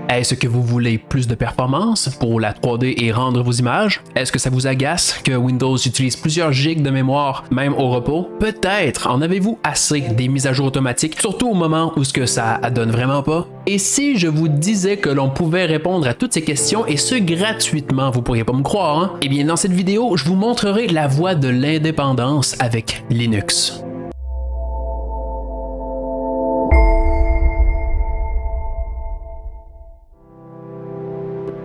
Est-ce que vous voulez plus de performance pour la 3D et rendre vos images? Est-ce que ça vous agace que Windows utilise plusieurs gigs de mémoire, même au repos? Peut-être en avez-vous assez des mises à jour automatiques, surtout au moment où ce que ça donne vraiment pas? Et si je vous disais que l'on pouvait répondre à toutes ces questions et ce gratuitement, vous pourriez pas me croire, hein? Eh bien dans cette vidéo, je vous montrerai la voie de l'indépendance avec Linux.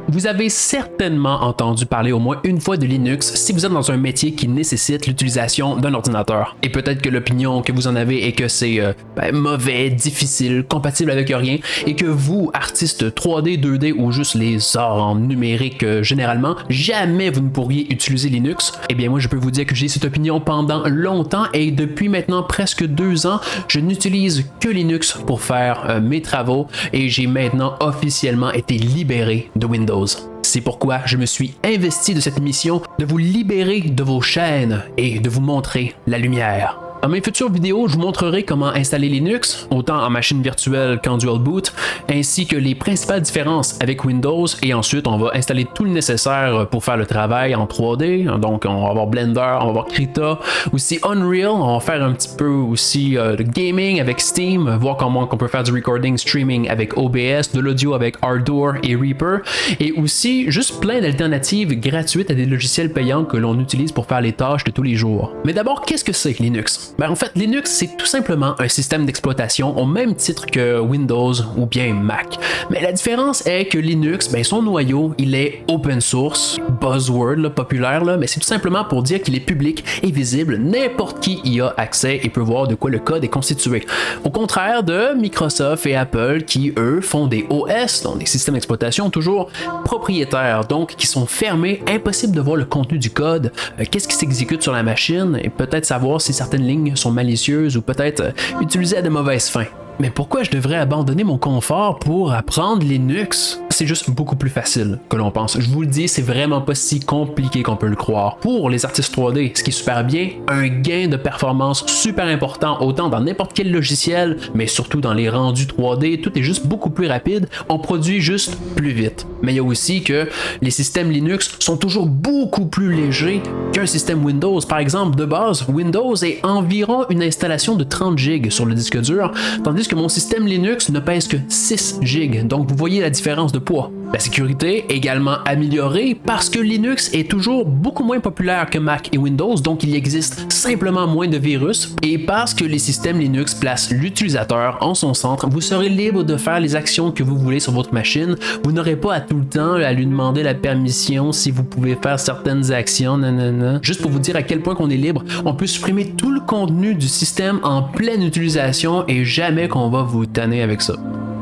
Vous avez certainement entendu parler au moins une fois de Linux si vous êtes dans un métier qui nécessite l'utilisation d'un ordinateur. Et peut-être que l'opinion que vous en avez est que c'est mauvais, difficile, compatible avec rien, et que vous, artiste 3D, 2D ou juste les arts en numérique généralement, jamais vous ne pourriez utiliser Linux. Eh bien moi je peux vous dire que j'ai cette opinion pendant longtemps et depuis maintenant presque 2 ans, je n'utilise que Linux pour faire mes travaux et j'ai maintenant officiellement été libéré de Windows. C'est pourquoi je me suis investi de cette mission de vous libérer de vos chaînes et de vous montrer la lumière. Dans mes futures vidéos, je vous montrerai comment installer Linux, autant en machine virtuelle qu'en dual boot, ainsi que les principales différences avec Windows, et ensuite on va installer tout le nécessaire pour faire le travail en 3D, donc on va avoir Blender, on va avoir Krita, aussi Unreal, on va faire un petit peu aussi de gaming avec Steam, voir comment on peut faire du recording streaming avec OBS, de l'audio avec Ardour et Reaper, et aussi juste plein d'alternatives gratuites à des logiciels payants que l'on utilise pour faire les tâches de tous les jours. Mais d'abord, qu'est-ce que c'est Linux? Ben en fait, Linux, c'est tout simplement un système d'exploitation au même titre que Windows ou bien Mac. Mais la différence est que Linux, ben son noyau, il est open source, buzzword là, populaire, là, mais c'est tout simplement pour dire qu'il est public et visible, n'importe qui y a accès et peut voir de quoi le code est constitué. Au contraire de Microsoft et Apple qui, eux, font des OS, donc des systèmes d'exploitation toujours propriétaires, donc qui sont fermés, impossible de voir le contenu du code, qu'est-ce qui s'exécute sur la machine et peut-être savoir si certaines lignes sont malicieuses ou peut-être utilisées à de mauvaises fins. Mais pourquoi je devrais abandonner mon confort pour apprendre Linux? C'est juste beaucoup plus facile que l'on pense. Je vous le dis, c'est vraiment pas si compliqué qu'on peut le croire. Pour les artistes 3D, ce qui est super bien, un gain de performance super important, autant dans n'importe quel logiciel, mais surtout dans les rendus 3D, tout est juste beaucoup plus rapide, on produit juste plus vite. Mais il y a aussi que les systèmes Linux sont toujours beaucoup plus légers qu'un système Windows. Par exemple, de base, Windows est environ une installation de 30 GB sur le disque dur, tandis que mon système Linux ne pèse que 6 GB, donc vous voyez la différence de poids. La sécurité est également améliorée parce que Linux est toujours beaucoup moins populaire que Mac et Windows, donc il existe simplement moins de virus, et parce que les systèmes Linux placent l'utilisateur en son centre, vous serez libre de faire les actions que vous voulez sur votre machine, vous n'aurez pas à tout le temps à lui demander la permission si vous pouvez faire certaines actions, nanana. Juste pour vous dire à quel point qu'on est libre, on peut supprimer tout le contenu du système en pleine utilisation et jamais qu'on va vous tanner avec ça.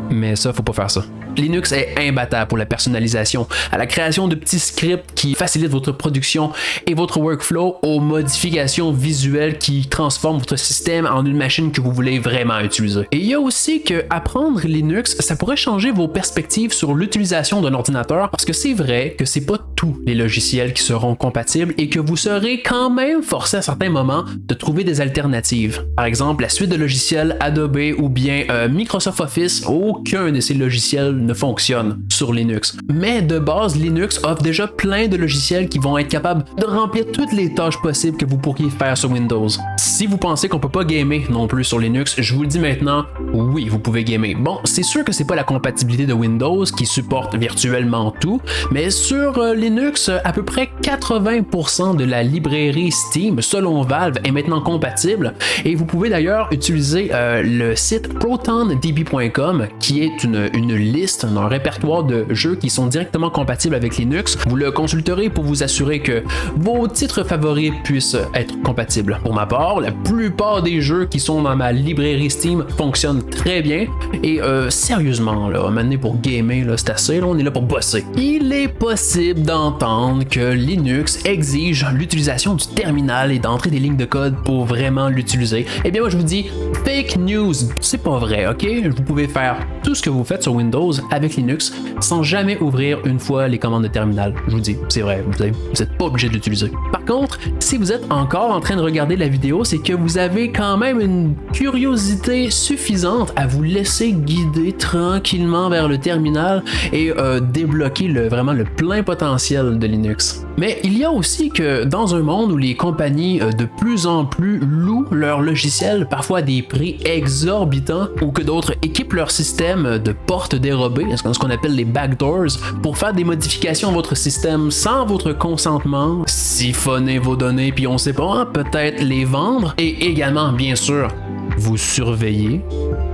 Mais ça, faut pas faire ça. Linux est imbattable pour la personnalisation, à la création de petits scripts qui facilitent votre production et votre workflow, aux modifications visuelles qui transforment votre système en une machine que vous voulez vraiment utiliser. Et il y a aussi que apprendre Linux, ça pourrait changer vos perspectives sur l'utilisation d'un ordinateur, parce que c'est vrai que c'est pas tous les logiciels qui seront compatibles et que vous serez quand même forcé à certains moments de trouver des alternatives. Par exemple, la suite de logiciels Adobe ou bien Microsoft Office, aucun de ces logiciels ne fonctionne sur Linux. Mais de base, Linux offre déjà plein de logiciels qui vont être capables de remplir toutes les tâches possibles que vous pourriez faire sur Windows. Si vous pensez qu'on peut pas gamer non plus sur Linux, je vous le dis maintenant, oui, vous pouvez gamer. Bon, c'est sûr que c'est pas la compatibilité de Windows qui supporte virtuellement tout, mais sur Linux, à peu près 80% de la librairie Steam, selon Valve, est maintenant compatible, et vous pouvez d'ailleurs utiliser le site protondb.com qui est une liste, un répertoire de jeux qui sont directement compatibles avec Linux. Vous le consulterez pour vous assurer que vos titres favoris puissent être compatibles. Pour ma part, la plupart des jeux qui sont dans ma librairie Steam fonctionnent très bien et sérieusement, là, maintenant pour gamer, là, c'est assez, là, on est là pour bosser. Il est possible d'entendre que Linux exige l'utilisation du terminal et d'entrer des lignes de code pour vraiment l'utiliser. Eh bien moi je vous dis, fake news, c'est pas vrai, ok? Vous pouvez faire tout ce que vous faites sur Windows avec Linux sans jamais ouvrir une fois les commandes de terminal. Je vous dis, c'est vrai, vous n'êtes pas obligé de l'utiliser. Par contre, si vous êtes encore en train de regarder la vidéo, c'est que vous avez quand même une curiosité suffisante à vous laisser guider tranquillement vers le terminal et débloquer vraiment le plein potentiel de Linux. Mais il y a aussi que dans un monde où les compagnies de plus en plus louent leurs logiciels, parfois à des prix exorbitants, ou que d'autres équipent leur système de portes dérobées, ce qu'on appelle les backdoors, pour faire des modifications à votre système sans votre consentement, siphonner vos données, puis on sait pas, peut-être les vendre, et également, bien sûr, vous surveiller.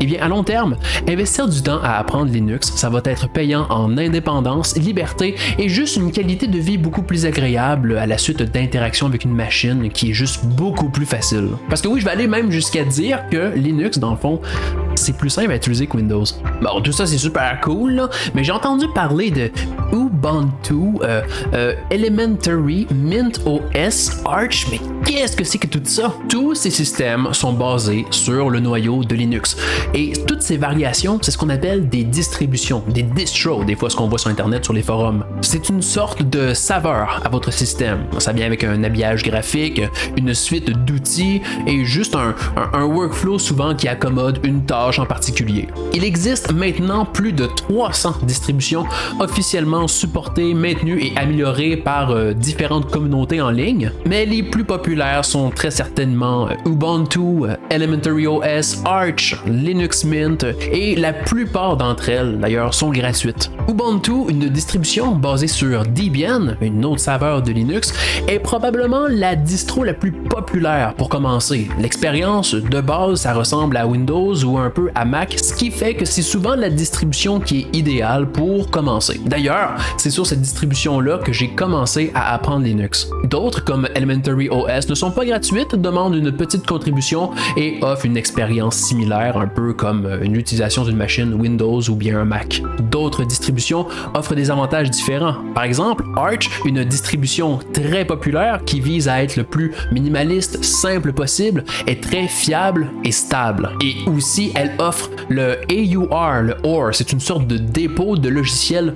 Eh bien, à long terme, investir du temps à apprendre Linux, ça va être payant en indépendance, liberté et juste une qualité de vie beaucoup plus agréable à la suite d'interactions avec une machine qui est juste beaucoup plus facile. Parce que oui, je vais aller même jusqu'à dire que Linux, dans le fond, c'est plus simple à utiliser que Windows. Bon, tout ça c'est super cool, là, mais j'ai entendu parler de Ubuntu, Elementary, Mint OS, Arch, mais qu'est-ce que c'est que tout ça? Tous ces systèmes sont basés sur le noyau de Linux. Et toutes ces variations, c'est ce qu'on appelle des distributions, des distros, des fois ce qu'on voit sur Internet, sur les forums. C'est une sorte de saveur à votre système. Ça vient avec un habillage graphique, une suite d'outils et juste un workflow souvent qui accommode une tâche en particulier. Il existe maintenant plus de 300 distributions officiellement supportées, maintenues et améliorées par différentes communautés en ligne, mais les plus populaires sont très certainement Ubuntu, Elementary OS, Arch, Linux Mint et la plupart d'entre elles d'ailleurs sont gratuites. Ubuntu, une distribution basée sur Debian, une autre saveur de Linux, est probablement la distro la plus populaire pour commencer. L'expérience de base, ça ressemble à Windows ou un peu à Mac, ce qui fait que c'est souvent la distribution qui est idéale pour commencer. D'ailleurs, c'est sur cette distribution-là que j'ai commencé à apprendre Linux. D'autres, comme Elementary OS, ne sont pas gratuites, demandent une petite contribution et offrent une expérience similaire, un peu comme l'utilisation d'une machine Windows ou bien un Mac. D'autres distributions offrent des avantages différents. Par exemple, Arch, une distribution très populaire qui vise à être le plus minimaliste, simple possible, est très fiable et stable. Et aussi, elle offre le AUR, le OR, c'est une sorte de dépôt de logiciels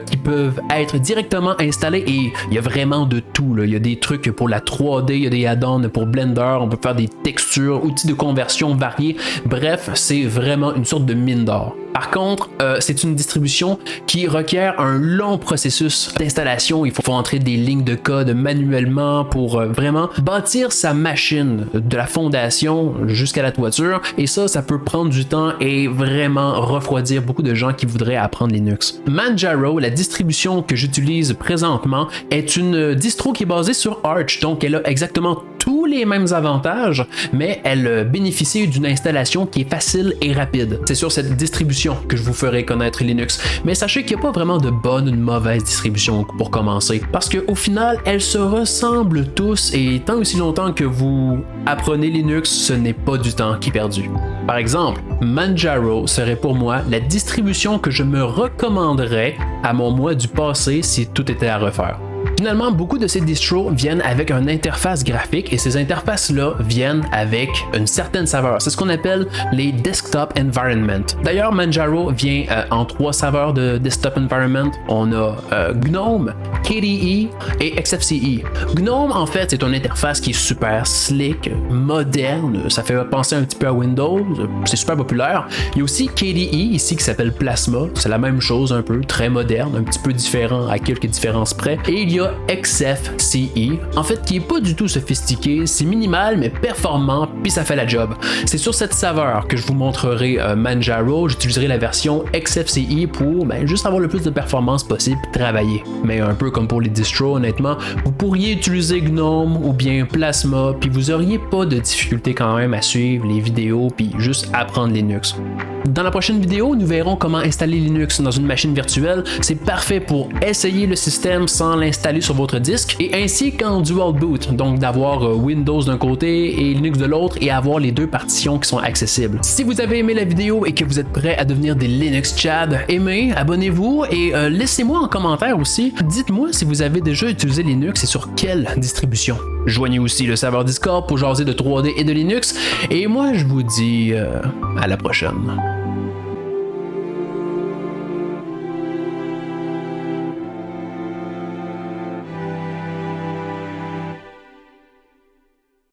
qui peuvent être directement installés et il y a vraiment de tout, là. Il y a des trucs pour la 3D, il y a des add-ons pour Blender, on peut faire des textures, outils de conversion variés, bref, c'est vraiment une sorte de mine d'or. Par contre, c'est une distribution qui requiert un long processus d'installation. Il faut entrer des lignes de code manuellement pour vraiment bâtir sa machine de la fondation jusqu'à la toiture. Et ça peut prendre du temps et vraiment refroidir beaucoup de gens qui voudraient apprendre Linux. Manjaro, la distribution que j'utilise présentement, est une distro qui est basée sur Arch. Donc, elle a exactement tous les mêmes avantages, mais elle bénéficie d'une installation qui est facile et rapide. C'est sur cette distribution que je vous ferai connaître Linux, mais sachez qu'il n'y a pas vraiment de bonne ou de mauvaise distribution pour commencer, parce qu'au final, elles se ressemblent tous et tant aussi longtemps que vous apprenez Linux, ce n'est pas du temps qui est perdu. Par exemple, Manjaro serait pour moi la distribution que je me recommanderais à mon moi du passé si tout était à refaire. Finalement, beaucoup de ces distros viennent avec une interface graphique et ces interfaces-là viennent avec une certaine saveur. C'est ce qu'on appelle les desktop environment. D'ailleurs, Manjaro vient en 3 saveurs de desktop environment. On a GNOME, KDE et XFCE. GNOME, en fait, c'est une interface qui est super slick, moderne. Ça fait penser un petit peu à Windows. C'est super populaire. Il y a aussi KDE ici qui s'appelle Plasma. C'est la même chose un peu, très moderne, un petit peu différent à quelques différences près. Et il y a XFCE, en fait, qui est pas du tout sophistiqué, c'est minimal mais performant, puis ça fait la job. C'est sur cette saveur que je vous montrerai Manjaro. J'utiliserai la version XFCE pour juste avoir le plus de performance possible et travailler. Mais un peu comme pour les distros, honnêtement, vous pourriez utiliser GNOME ou bien Plasma, puis vous auriez pas de difficulté quand même à suivre les vidéos puis juste apprendre Linux. Dans la prochaine vidéo, nous verrons comment installer Linux dans une machine virtuelle. C'est parfait pour essayer le système sans l'installer sur votre disque et ainsi qu'en dual boot, donc d'avoir Windows d'un côté et Linux de l'autre et avoir les deux partitions qui sont accessibles. Si vous avez aimé la vidéo et que vous êtes prêt à devenir des Linux Chad, aimez, abonnez-vous et laissez-moi en commentaire aussi. Dites-moi si vous avez déjà utilisé Linux et sur quelle distribution. Joignez aussi le serveur Discord pour jaser de 3D et de Linux et moi je vous dis à la prochaine.